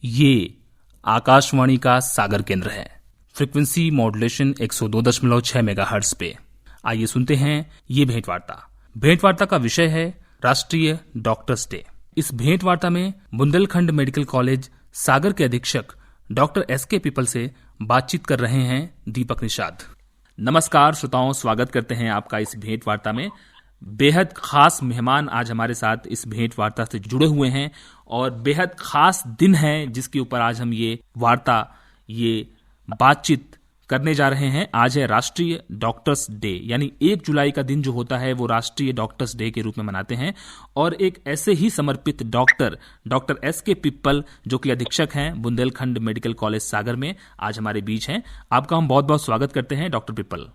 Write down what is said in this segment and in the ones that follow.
ये आकाशवाणी का सागर केंद्र है। फ्रीक्वेंसी मॉड्यूलेशन 102.6 मेगाहर्ट्ज पे। आइए सुनते हैं ये भेंटवार्ता। भेंटवार्ता का विषय है राष्ट्रीय डॉक्टर्स डे। इस भेंटवार्ता में बुंदेलखंड मेडिकल कॉलेज सागर के अधीक्षक डॉक्टर एस.के. पीपल से बातचीत कर रहे हैं दीपक निषाद। नमस्कार श्रोताओं, स्वागत करते हैं आपका इस भेंटवार्ता में। बेहद खास मेहमान आज हमारे साथ इस भेंट वार्ता से जुड़े हुए हैं और बेहद खास दिन है जिसके ऊपर आज हम ये बातचीत करने जा रहे हैं। आज है राष्ट्रीय डॉक्टर्स डे, यानी 1 जुलाई का दिन जो होता है वो राष्ट्रीय डॉक्टर्स डे के रूप में मनाते हैं। और एक ऐसे ही समर्पित डॉक्टर एस.के. पीपल जो कि अधीक्षक हैं बुंदेलखंड मेडिकल कॉलेज सागर में, आज हमारे बीच हैं। आपका हम बहुत बहुत स्वागत करते हैं डॉक्टर पीपल।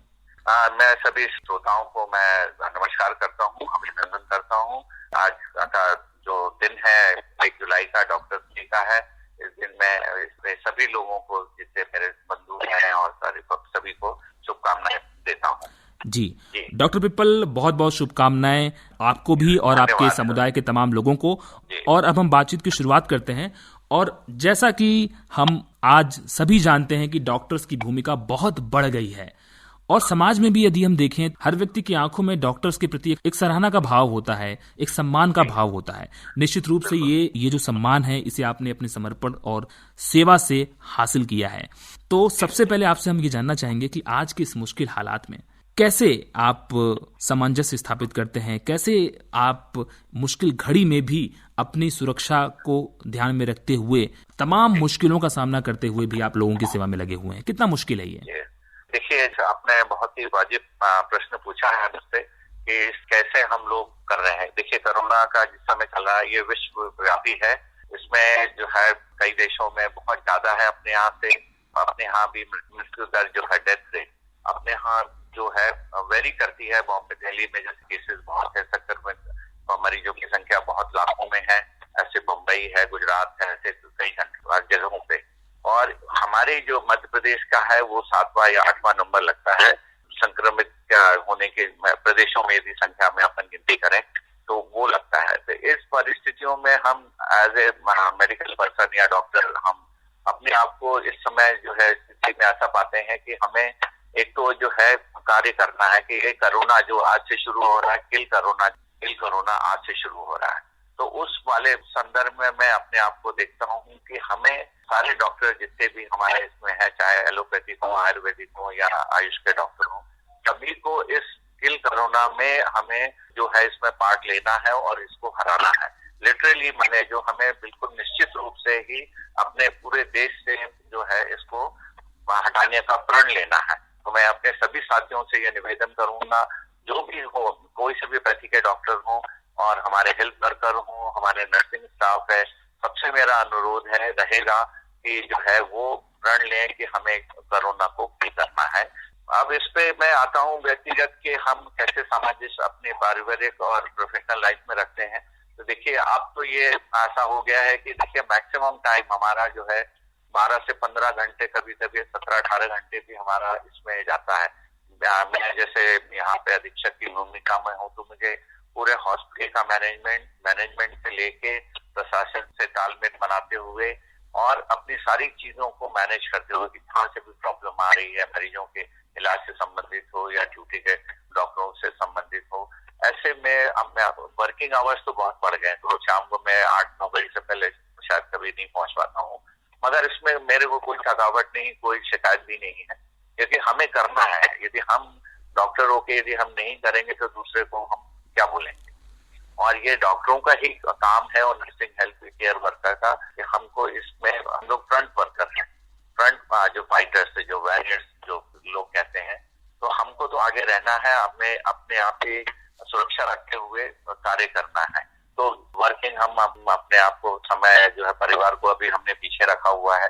मैं सभी श्रोताओं को मैं नमस्कार करता हूँ, अभिनंदन करता हूँ। आज का जो दिन है 1 जुलाई का डॉक्टर्स डे का है। इस दिन में इसमें सभी लोगों को, जिससे मेरे बंधु हैं और सभी को शुभकामनाएं देता हूँ। जी डॉक्टर पीपल, बहुत बहुत शुभकामनाएं आपको भी और आपके समुदाय के तमाम लोगों को। और अब हम बातचीत की शुरुआत करते हैं। और जैसा कि हम आज सभी जानते हैं कि डॉक्टर्स की भूमिका बहुत बढ़ गई है और समाज में भी यदि हम देखें, हर व्यक्ति की आंखों में डॉक्टर्स के प्रति एक सराहना का भाव होता है, एक सम्मान का भाव होता है। निश्चित रूप से ये जो सम्मान है, इसे आपने अपने समर्पण और सेवा से हासिल किया है। तो सबसे पहले आपसे हम ये जानना चाहेंगे कि आज के इस मुश्किल हालात में कैसे आप सामंजस्य स्थापित करते हैं, कैसे आप मुश्किल घड़ी में भी अपनी सुरक्षा को ध्यान में रखते हुए तमाम मुश्किलों का सामना करते हुए भी आप लोगों की सेवा में लगे हुए हैं। कितना मुश्किल है ये? देखिए, आपने बहुत ही वाजिब प्रश्न पूछा है मुझसे कि कैसे हम लोग कर रहे हैं। देखिए, कोरोना का जिस समय चल रहा है ये विश्व व्यापी है। इसमें जो है कई देशों में बहुत ज्यादा है। अपने यहाँ भी मृत्यु दर जो है, डेथ रेट अपने यहाँ जो है वेरी करती है। बॉम्बे, दिल्ली में जैसे केसेस बहुत है, संक्रमित मरीजों की संख्या बहुत लाखों में है। ऐसे मुंबई है, गुजरात है, ऐसे कई जगहों पे। और हमारे जो मध्य प्रदेश का है वो 7वां या 8वां नंबर लगता है संक्रमित होने के प्रदेशों में। यदि संख्या में अपन गिनती करें तो वो लगता है। तो इस परिस्थितियों में हम एज ए मेडिकल पर्सन या डॉक्टर, हम अपने आप को इस समय जो है स्थिति में ऐसा पाते हैं कि हमें एक तो जो है कार्य करना है कि ये कोरोना जो आज से शुरू हो रहा है, किल कोरोना आज से शुरू हो रहा है। तो उस वाले संदर्भ में मैं अपने आप को देखता हूँ कि हमें सारे डॉक्टर जितने भी हमारे इसमें है, चाहे एलोपैथिक हो, आयुर्वेदिक हो या आयुष के डॉक्टर हो, सभी को इस किल कोरोना में हमें जो है इसमें पार्ट लेना है और इसको हराना है। लिटरली मैंने जो हमें बिल्कुल निश्चित रूप से ही अपने पूरे देश से जो है इसको हटाने का प्रण लेना है। तो मैं अपने सभी साथियों से ये निवेदन करूंगा, जो भी हो, कोई से भी पैथी के डॉक्टर हो और हमारे हेल्थ वर्कर हो, हमारे नर्सिंग स्टाफ है, सबसे मेरा अनुरोध रहेगा कि जो है वो प्रण लें कि हमें कोरोना को किल करना है। अब इस पे मैं आता हूँ व्यक्तिगत के हम कैसे सामंजस्य अपने पारिवारिक और प्रोफेशनल लाइफ में रखते हैं। तो देखिए, अब तो ये ऐसा हो गया है कि देखिए मैक्सिमम टाइम हमारा जो है 12 से 15 घंटे, कभी कभी 17-18 घंटे भी हमारा इसमें जाता है। मैं जैसे यहाँ पे अधीक्षक की भूमिका में हूँ तो मुझे पूरे हॉस्पिटल का मैनेजमेंट से लेके प्रशासन से तालमेल बनाते हुए और अपनी सारी चीजों को मैनेज करते हुए कि कहाँ से भी प्रॉब्लम आ रही है, मरीजों के इलाज से संबंधित हो या ड्यूटी के डॉक्टरों से संबंधित हो, ऐसे में वर्किंग आवर्स तो बहुत बढ़ गए। तो शाम को मैं 8-9 बजे से पहले शायद कभी नहीं पहुंच पाता हूँ, मगर इसमें मेरे को कोई थकावट नहीं, कोई शिकायत भी नहीं है, क्योंकि हमें करना है। यदि हम डॉक्टर होके यदि हम नहीं करेंगे तो दूसरे को हम क्या बोलेंगे। और ये डॉक्टरों का ही काम है और नर्सिंग हेल्थ केयर वर्कर का कि हमको इसमें हम लोग फ्रंट वर्कर हैं, फ्रंट जो फाइटर्स, जो वॉरियर्स जो लोग कहते हैं। तो हमको तो आगे रहना है, हमें अपने आप ही सुरक्षा रखते हुए कार्य करना है। तो वर्किंग हम अपने आप को समय जो है परिवार को अभी हमने पीछे रखा हुआ है।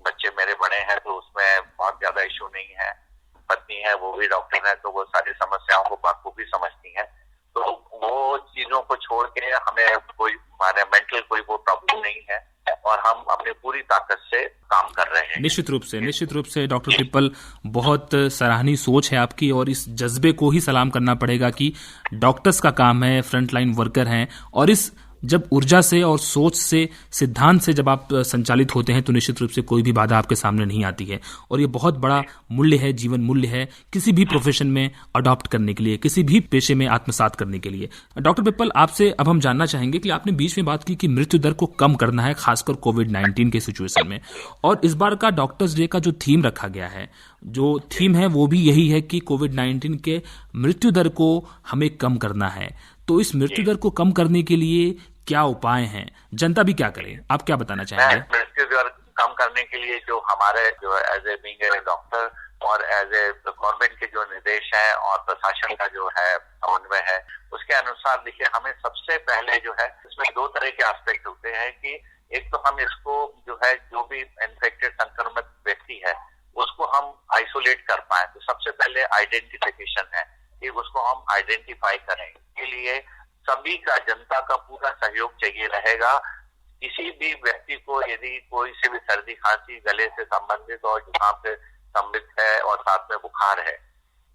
बच्चे मेरे बड़े हैं तो उसमें बहुत ज्यादा इश्यू नहीं है। पत्नी है वो भी डॉक्टर है तो वो सारी समस्याओं को बखूबी समझती है। तो वो चीजों को छोड़ के हमें कोई मेंटल कोई वो प्रॉब्लम नहीं है और हम अपनी पूरी ताकत से काम कर रहे हैं। निश्चित रूप से डॉक्टर पीपल, बहुत सराहनीय सोच है आपकी और इस जज्बे को ही सलाम करना पड़ेगा कि डॉक्टर्स का काम है, फ्रंट लाइन वर्कर हैं और इस जब ऊर्जा से और सोच से, सिद्धांत से जब आप संचालित होते हैं तो निश्चित रूप से कोई भी बाधा आपके सामने नहीं आती है। और ये बहुत बड़ा मूल्य है, जीवन मूल्य है किसी भी प्रोफेशन में अडॉप्ट करने के लिए, किसी भी पेशे में आत्मसात करने के लिए। डॉक्टर पिप्पल, आपसे अब हम जानना चाहेंगे कि आपने बीच में बात की कि मृत्यु दर को कम करना है, खासकर कोविड-19 के सिचुएशन में। और इस बार का डॉक्टर्स डे का जो थीम रखा गया है, जो थीम है वो भी यही है कि कोविड-19 के मृत्यु दर को हमें कम करना है। तो इस मृत्यु दर को कम करने के लिए क्या उपाय हैं, जनता भी क्या करे, आप क्या बताना चाहेंगे? मृत्यु दर कम करने के लिए जो हमारे जो as a being a doctor और एज ए गवर्नमेंट के जो निर्देश हैं और प्रशासन का जो है समन्वय है, उसके अनुसार देखिए हमें सबसे पहले जो है इसमें दो तरह के एस्पेक्ट होते हैं कि एक तो हम इसको जो है जो भी इन्फेक्टेड संक्रमित व्यक्ति है उसको हम आइसोलेट कर पाए। तो सबसे पहले आइडेंटिफिकेशन है कि उसको हम आइडेंटिफाई करें। इसके लिए सभी का, जनता का पूरा सहयोग चाहिए रहेगा। किसी भी व्यक्ति को यदि कोई से भी सर्दी खांसी, गले से संबंधित और जुकाम से संबंधित है और साथ में बुखार है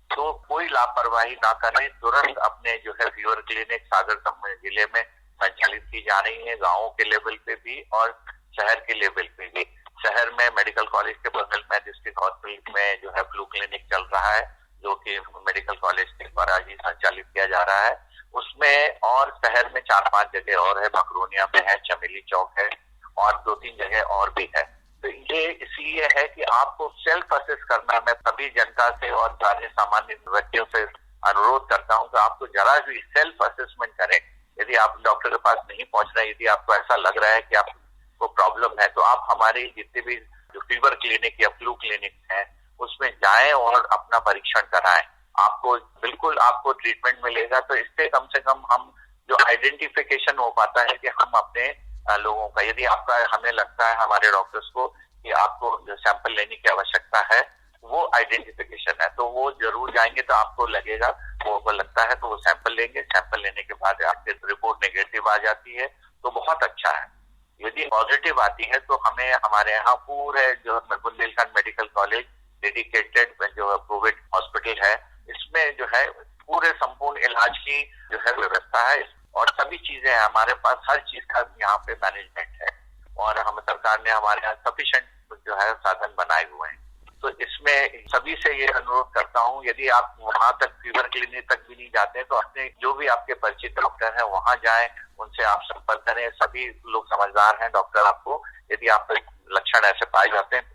तो कोई लापरवाही ना करें। तुरंत अपने जो है फीवर क्लिनिक सागर जिले में संचालित की जा रही है, गाँवों के लेवल पे भी और शहर के लेवल पे भी। शहर में मेडिकल कॉलेज के बगल में डिस्ट्रिक्ट हॉस्पिटल में जो है फ्लू क्लिनिक चल रहा है, जो कि मेडिकल कॉलेज के द्वारा ही संचालित किया जा रहा है उसमें। और शहर में 4-5 जगह और है, बकरोनिया में है, चमेली चौक है और 2-3 जगह और भी है। तो ये इसलिए है कि आपको सेल्फ असेस करना। मैं सभी जनता से और सारे सामान्य व्यक्तियों से अनुरोध करता हूं कि आपको जरा भी सेल्फ असेसमेंट करें। यदि आप डॉक्टर के पास नहीं पहुंच रहे, यदि आपको ऐसा लग रहा है कि आपको प्रॉब्लम है, तो आप हमारे जितने भी जो फीवर क्लिनिक या फ्लू क्लिनिक है उसमें जाएं और अपना परीक्षण कराएं। आपको बिल्कुल आपको ट्रीटमेंट मिलेगा। तो इससे कम से कम हम जो आइडेंटिफिकेशन हो पाता है कि हम अपने लोगों का, यदि आपका हमें लगता है हमारे डॉक्टर्स को कि आपको जो सैंपल लेने की आवश्यकता है, वो आइडेंटिफिकेशन है, तो वो जरूर जाएंगे। तो आपको लगेगा, वो लगता है तो वो सैंपल लेंगे। सैंपल लेने के बाद आपकी रिपोर्ट नेगेटिव आ जाती है तो बहुत अच्छा है। यदि पॉजिटिव आती है तो हमें हमारे यहाँ पूरे जो बुंदेलखंड मेडिकल कॉलेज डेडिकेटेड जो कोविड हॉस्पिटल है, इसमें जो है पूरे संपूर्ण इलाज की जो है व्यवस्था है और सभी चीजें हमारे पास, हर चीज का यहाँ पे मैनेजमेंट है और हम सरकार ने हमारे यहाँ सफिशिएंट जो है साधन बनाए हुए हैं। तो इसमें सभी से ये अनुरोध करता हूँ, यदि आप वहां तक फीवर क्लिनिक तक भी नहीं जाते हैं तो अपने जो भी आपके परिचित डॉक्टर हैं वहां जाएं, उनसे आप संपर्क करें। सभी लोग समझदार हैं डॉक्टर। आपको यदि आप लक्षण ऐसे पाए जाते हैं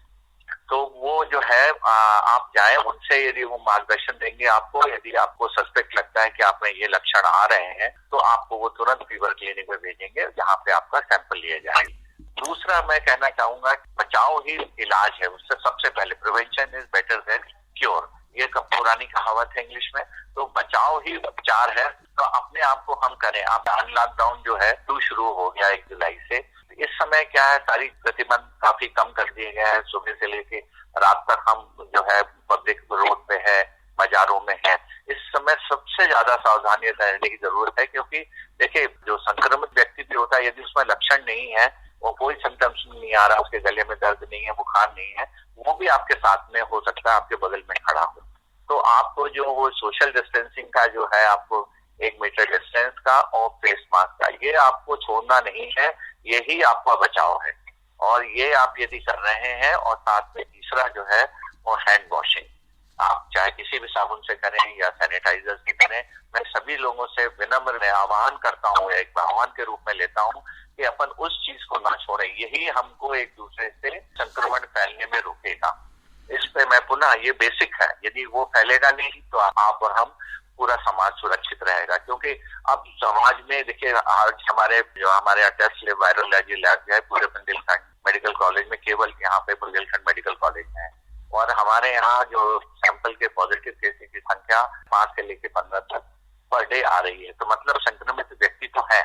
तो वो जो है आप जाएं उनसे, यदि वो मार्गदर्शन देंगे आपको। यदि आपको सस्पेक्ट लगता है कि आप में ये लक्षण आ रहे हैं तो आपको वो तुरंत फीवर क्लिनिक में भेजेंगे जहाँ पे आपका सैंपल लिया जाएगा। दूसरा मैं कहना चाहूंगा, बचाव ही इलाज है। उससे सबसे पहले prevention is better than cure, ये पुरानी कहावत है इंग्लिश में। तो बचाव ही उपचार है। तो अपने आप को हम करें। आप लॉकडाउन जो है शुरू हो गया 1 जुलाई से। इस समय क्या है, सारी प्रतिबंध काफी कम कर दिए गए हैं। सुबह से लेके रात तक हम जो है पब्लिक रोड पे है, बाजारों में है। इस समय सबसे ज्यादा सावधानी रहने की जरूरत है, क्योंकि देखिए जो संक्रमित व्यक्ति भी होता है, यदि उसमें लक्षण नहीं है, वो कोई सिम्टम्स नहीं आ रहा, उसके गले में दर्द नहीं है, बुखार नहीं है, वो भी आपके साथ में हो सकता है, आपके बगल में खड़ा हो। तो आपको जो वो सोशल डिस्टेंसिंग का जो है, आपको 1 मीटर डिस्टेंस का और फेस मास्क का, ये आपको छोड़ना नहीं है। यही आपका बचाव है और ये आप यदि कर रहे हैं। और साथ में तीसरा जो है वो हैंड वॉशिंग, आप चाहे किसी भी साबुन से करें या सैनिटाइजर से करें। मैं सभी लोगों से विनम्र आह्वान करता हूँ, एक आह्वान के रूप में लेता हूँ कि अपन उस चीज को ना छोड़ें। यही हमको एक दूसरे से संक्रमण फैलने में रोकेगा। इस पे मैं पुनः, ये बेसिक है, यदि वो फैलेगा नहीं तो आप और हम पूरा समाज सुरक्षित रहेगा। क्योंकि अब समाज में देखिए, आज हमारे टेस्ट लैब, वायरल लैब जो है पूरे बुंदेलखंड मेडिकल कॉलेज में, केवल यहाँ पे बुंदेलखंड मेडिकल कॉलेज में है। और हमारे यहाँ जो सैंपल के पॉजिटिव केसेस की संख्या 5 से लेकर 15 तक पर डे आ रही है। तो मतलब संक्रमित व्यक्ति तो है,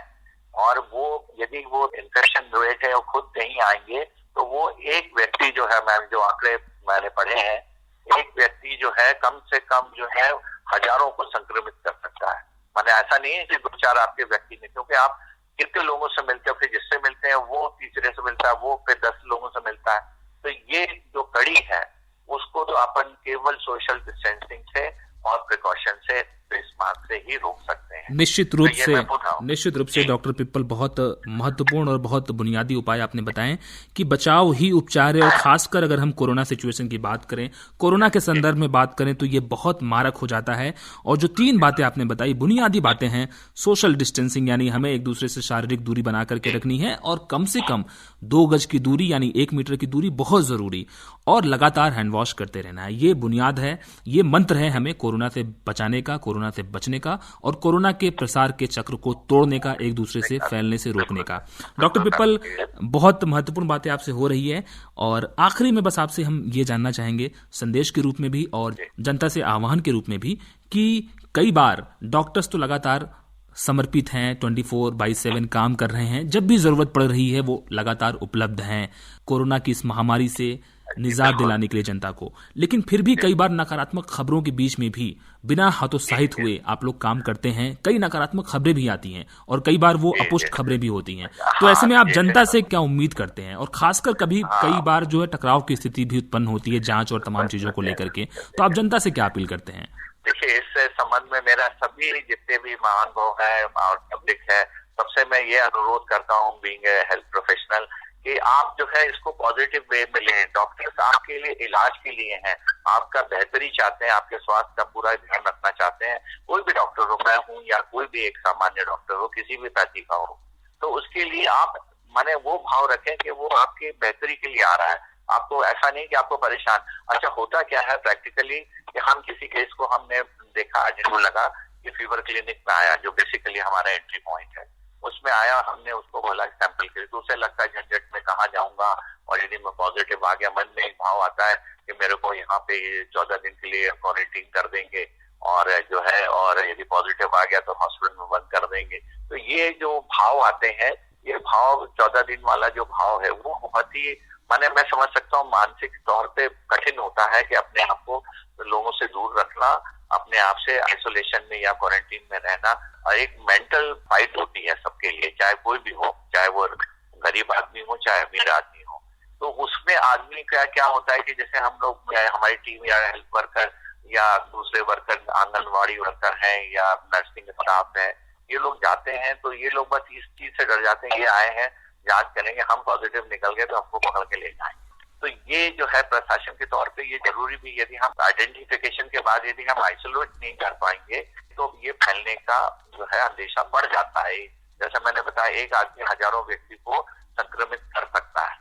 और वो यदि वो इन्फेक्शन रेट है वो खुद नहीं आएंगे तो वो एक व्यक्ति जो है, मैम जो आंकड़े मैंने पढ़े हैं, एक व्यक्ति जो है कम से कम जो है हजारों को संक्रमित कर सकता है। माने ऐसा नहीं है कि 2-4 आपके व्यक्ति ने, क्योंकि आप कितने लोगों से मिलते हैं, फिर जिससे मिलते हैं वो तीसरे से मिलता है, वो फिर 10 लोगों से मिलता है। तो ये जो कड़ी है उसको तो अपन केवल सोशल डिस्टेंसिंग से और प्रिकॉशन से, फेस मास्क से ही रोक सकते हैं। निश्चित रूप से निश्चित रूप से डॉक्टर पिप्पल, बहुत महत्वपूर्ण और बहुत बुनियादी उपाय आपने बताएं कि बचाव ही उपचार है। और खासकर अगर हम कोरोना सिचुएशन की बात करें, कोरोना के संदर्भ में बात करें तो ये बहुत मारक हो जाता है। और जो 3 बातें आपने बताई, बुनियादी बातें हैं, सोशल डिस्टेंसिंग यानी हमें एक दूसरे से शारीरिक दूरी बना करके रखनी है, और कम से कम 2 गज की दूरी यानी 1 मीटर की दूरी बहुत जरूरी, और लगातार हैंड वॉश करते रहना है। ये बुनियाद है, ये मंत्र है हमें कोरोना से बचाने का, कोरोना से बचने का, और कोरोना के प्रसार के चक्र को तोड़ने का, एक दूसरे से फैलने से रोकने का। डॉक्टर पिप्पल, बहुत महत्वपूर्ण बातें आपसे हो रही है, और आखिरी में बस आपसे हम ये जानना चाहेंगे संदेश के रूप में भी और जनता से आह्वान के रूप में भी कि कई बार डॉक्टर्स तो लगातार समर्पित हैं, 24/7 काम कर रहे हैं, जब भी जरूरत पड़ रही है वो लगातार उपलब्ध हैं कोरोना की इस महामारी से निजात दिलाने के लिए जनता को। लेकिन फिर भी कई बार नकारात्मक खबरों के बीच में भी बिना हतोत्साहित हुए आप लोग काम करते हैं। कई नकारात्मक खबरें भी आती हैं और कई बार वो अपुष्ट खबरें भी होती हैं। तो ऐसे में आप जनता से क्या उम्मीद करते हैं? और खासकर कई बार जो है टकराव की स्थिति भी उत्पन्न होती है जांच और तमाम चीजों को लेकर के, तो आप जनता से क्या अपील करते हैं? देखिए, इस संबंध में मेरा सभी जितने भी महानुभाव है और पब्लिक है, सबसे मैं ये अनुरोध करता हूँ, बीइंग ए हेल्थ प्रोफेशनल, कि आप जो है इसको पॉजिटिव वे में लें। डॉक्टर्स आपके लिए इलाज के लिए हैं, आपका बेहतरी चाहते हैं, आपके स्वास्थ्य का पूरा ध्यान रखना चाहते हैं। कोई भी डॉक्टर हो, मैं हूँ या कोई भी एक सामान्य डॉक्टर हो, किसी भी पैथी का हो, तो उसके लिए आप माने वो भाव रखें कि वो आपकी बेहतरी के लिए आ रहा है। आपको ऐसा नहीं कि आपको परेशान। अच्छा, होता क्या है प्रैक्टिकली कि हम किसी केस को हमने देखा, जिनको लगा कि फीवर क्लिनिक में आया, जो बेसिकली हमारा एंट्री पॉइंट है, उसमें आया, हमने उसको बोला सैंपल के लिए, तो उसे लगता है झंझट में कहाँ जाऊंगा, और यदि मैं पॉजिटिव आ गया, मन में एक भाव आता है कि मेरे को यहाँ पे 14 दिन के लिए क्वारंटीन कर देंगे, और जो है, और यदि पॉजिटिव आ गया तो हॉस्पिटल में बंद कर देंगे। तो ये जो भाव आते हैं, ये भाव 14 दिन वाला जो भाव है, वो बहुत ही माने मैं समझ सकता हूँ मानसिक तौर पे कठिन होता है कि अपने आप को लोगों से दूर रखना, अपने आप से आइसोलेशन में या क्वारंटीन में रहना, और एक मेंटल फाइट होती है सबके लिए, चाहे कोई भी हो, चाहे वो गरीब आदमी हो, चाहे अमीर आदमी हो। तो उसमें आदमी का क्या होता है कि जैसे हम लोग, हमारी टीम या हेल्थ वर्कर या दूसरे वर्कर, आंगनवाड़ी वर्कर हैं या नर्सिंग स्टाफ है, ये लोग जाते हैं, तो ये लोग बस इस चीज से डर जाते हैं, ये आए हैं जांच करेंगे, हम पॉजिटिव निकल गए तो हमको पकड़ के ले जाएंगे। तो ये जो है प्रशासन के तौर पे ये जरूरी भी, यदि हम आइडेंटिफिकेशन के बाद यदि हम आइसोलेट नहीं कर पाएंगे तो ये फैलने का जो है अंदेशा बढ़ जाता है। जैसे मैंने बताया, एक आदमी हजारों व्यक्ति को संक्रमित कर सकता है,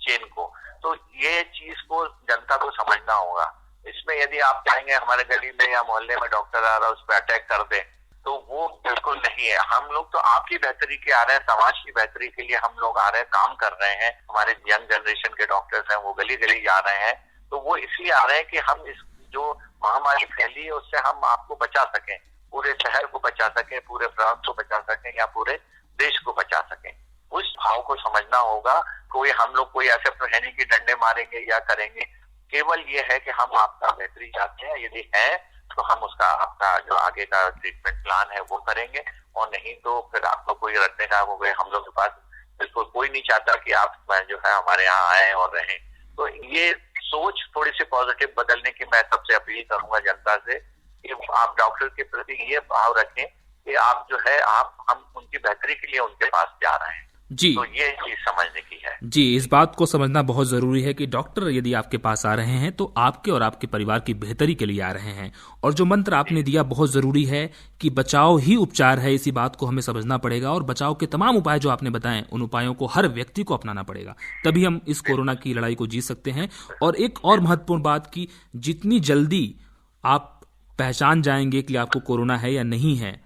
चेन को। तो ये चीज को जनता को समझना होगा। इसमें यदि आप चाहेंगे हमारे गली में या मोहल्ले में डॉक्टर आ रहा है, उस पर अटैक कर दें, तो वो बिल्कुल नहीं है। हम लोग तो आपकी बेहतरी के आ रहे हैं, समाज की बेहतरी के लिए हम लोग आ रहे हैं, काम कर रहे हैं। हमारे यंग जनरेशन के डॉक्टर्स हैं, वो गली गली जा रहे हैं, तो वो इसलिए आ रहे हैं कि हम इस जो महामारी फैली है उससे हम आपको बचा सकें, पूरे शहर को बचा सकें, पूरे प्रांत को बचा सकें, या पूरे देश को बचा सकें। उस भाव को समझना होगा। कोई हम लोग कोई ऐसे तो है नहीं कि डंडे मारेंगे या करेंगे, केवल ये है कि हम आपका बेहतरी चाहते हैं, यदि है तो हम उसका आपका जो आगे का ट्रीटमेंट प्लान है वो करेंगे, और नहीं तो फिर आपको कोई रखने का हो गए। हम लोग के पास बिल्कुल कोई नहीं चाहता कि आप जो है हमारे यहाँ आए और रहें। तो ये सोच थोड़ी सी पॉजिटिव बदलने की मैं सबसे अपील करूंगा जनता से कि आप डॉक्टर के प्रति ये भाव रखें कि आप जो है हम उनकी बेहतरी के लिए उनके पास जा रहे हैं। जी, तो ये चीज समझने की है। जी, इस बात को समझना बहुत जरूरी है कि डॉक्टर यदि आपके पास आ रहे हैं तो आपके और आपके परिवार की बेहतरी के लिए आ रहे हैं। और जो मंत्र आपने दिया बहुत जरूरी है कि बचाव ही उपचार है, इसी बात को हमें समझना पड़ेगा। और बचाव के तमाम उपाय जो आपने बताएं, उन उपायों को हर व्यक्ति को अपनाना पड़ेगा, तभी हम इस कोरोना की लड़ाई को जीत सकते हैं। और एक और महत्वपूर्ण बात कि जितनी जल्दी आप पहचान जाएंगे कि आपको कोरोना है या नहीं है,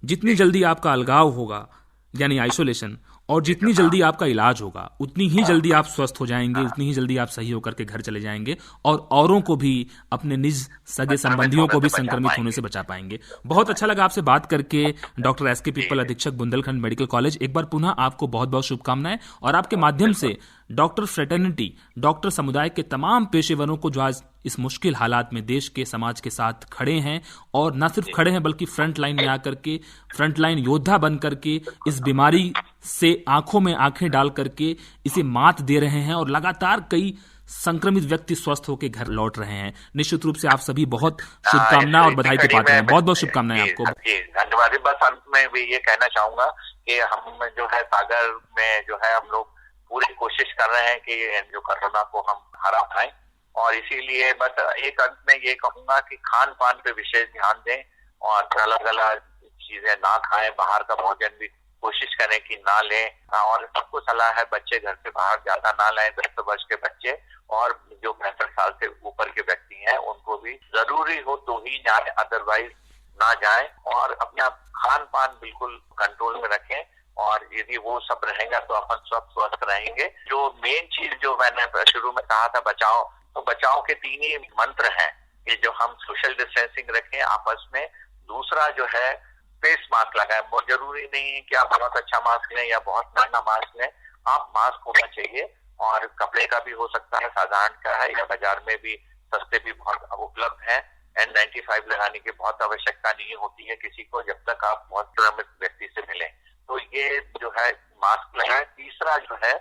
जितनी जल्दी आपका अलगाव होगा यानी आइसोलेशन, और जितनी जल्दी आपका इलाज होगा, उतनी ही जल्दी आप स्वस्थ हो जाएंगे, उतनी ही जल्दी आप सही होकर के घर चले जाएंगे, और औरों को भी, अपने निज सगे संबंधियों को भी संक्रमित होने से बचा पाएंगे। बहुत अच्छा लगा आपसे बात करके। डॉक्टर एस के पिप्पल, अधीक्षक बुंदेलखंड मेडिकल कॉलेज, एक बार पुनः आपको बहुत बहुत शुभकामनाएं। और आपके माध्यम से डॉक्टर फ्रेटर्निटी, डॉक्टर समुदाय के तमाम पेशेवरों को जो आज इस मुश्किल हालात में देश के समाज के साथ खड़े हैं और न सिर्फ खड़े हैं बल्कि फ्रंट लाइन में आकर के फ्रंट लाइन योद्धा बन करके इस बीमारी से आंखों में आंखें डाल करके इसे मात दे रहे हैं और लगातार कई संक्रमित व्यक्ति स्वस्थ होकर घर लौट रहे हैं। निश्चित रूप से आप सभी बहुत शुभकामनाएं और बधाई के पात्र हैं। बहुत बहुत शुभकामनाएं आपको। धन्यवाद। बस अंत में भी ये कहना चाहूंगा कि हम जो है सागर में जो है हम लोग पूरी कोशिश कर रहे हैं कि जो कोरोना को हम हरा पाएं, और इसीलिए बस एक अंत में ये कहूंगा कि खान पान पे विशेष ध्यान दें और अलग अलग चीजें ना खाएं, बाहर का भोजन भी कोशिश करें कि ना लें, और सबको सलाह है बच्चे घर से बाहर ज्यादा ना लाएं, 10 वर्ष के बच्चे और जो 65 साल से ऊपर के व्यक्ति हैं उनको भी जरूरी हो तो ही जाए, अदरवाइज ना जाए, और अपना खान पान बिल्कुल कंट्रोल में रखें, और यदि वो सब रहेगा तो अपन सब स्वस्थ रहेंगे। जो मेन चीज जो मैंने शुरू में कहा था बचाव, तो बचाव के 3 ही मंत्र हैं कि जो हम सोशल डिस्टेंसिंग रखें आपस में, दूसरा जो है फेस मास्क लगाएं। बहुत जरूरी नहीं है कि आप बहुत अच्छा मास्क लें या बहुत महंगा मास्क लें, आप मास्क होना चाहिए, और कपड़े का भी हो सकता है, साधारण का है, या बाजार में भी सस्ते भी बहुत उपलब्ध हैं। N95 लगाने की बहुत आवश्यकता नहीं होती है किसी को जब तक आप बहुत संक्रमित व्यक्ति से मिलें, तो ये जो है मास्क लगाएं। तीसरा जो है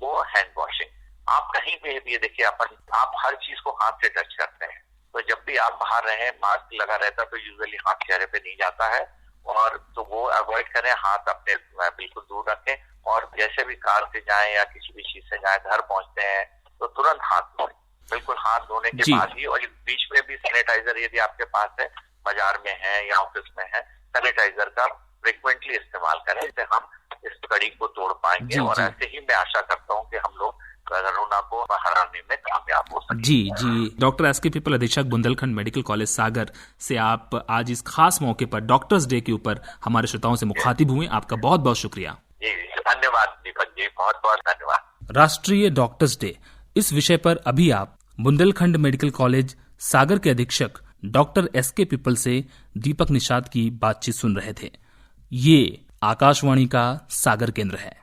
वो हैंड वॉशिंग। आप कहीं पे भी देखिए आप हर चीज को हाथ से टच करते हैं, तो जब भी आप बाहर रहें मास्क लगा रहता है तो यूजुअली हाथ चेहरे पे नहीं जाता है, और तो वो अवॉइड करें, हाथ अपने बिल्कुल दूर रखें, और जैसे भी कार से जाएं या किसी भी चीज से जाएं, घर पहुंचते हैं तो तुरंत हाथ धोएं, बिल्कुल हाथ धोने के बाद ही, और बीच में भी सैनिटाइजर यदि आपके पास है, बाजार में है या ऑफिस में है, सैनिटाइजर का फ्रिक्वेंटली इस्तेमाल करें, इससे हम इस कड़ी को तोड़ पाएंगे। और ऐसे ही मैं आशा करता हूँ कि हम लोग कोरोना को हराने में कामयाब हो सकें। जी। डॉक्टर एसके पीपल, अधीक्षक बुंदेलखंड मेडिकल कॉलेज सागर से आप आज इस खास मौके पर डॉक्टर्स डे के ऊपर हमारे श्रोताओं से मुखातिब हुए, आपका बहुत बहुत शुक्रिया। जी धन्यवाद दीपक जी, बहुत बहुत धन्यवाद। राष्ट्रीय डॉक्टर्स डे, इस विषय पर अभी आप बुंदेलखंड मेडिकल कॉलेज सागर के अधीक्षक डॉक्टर एसके पीपल से दीपक निषाद की बातचीत सुन रहे थे। ये आकाशवाणी का सागर केंद्र है।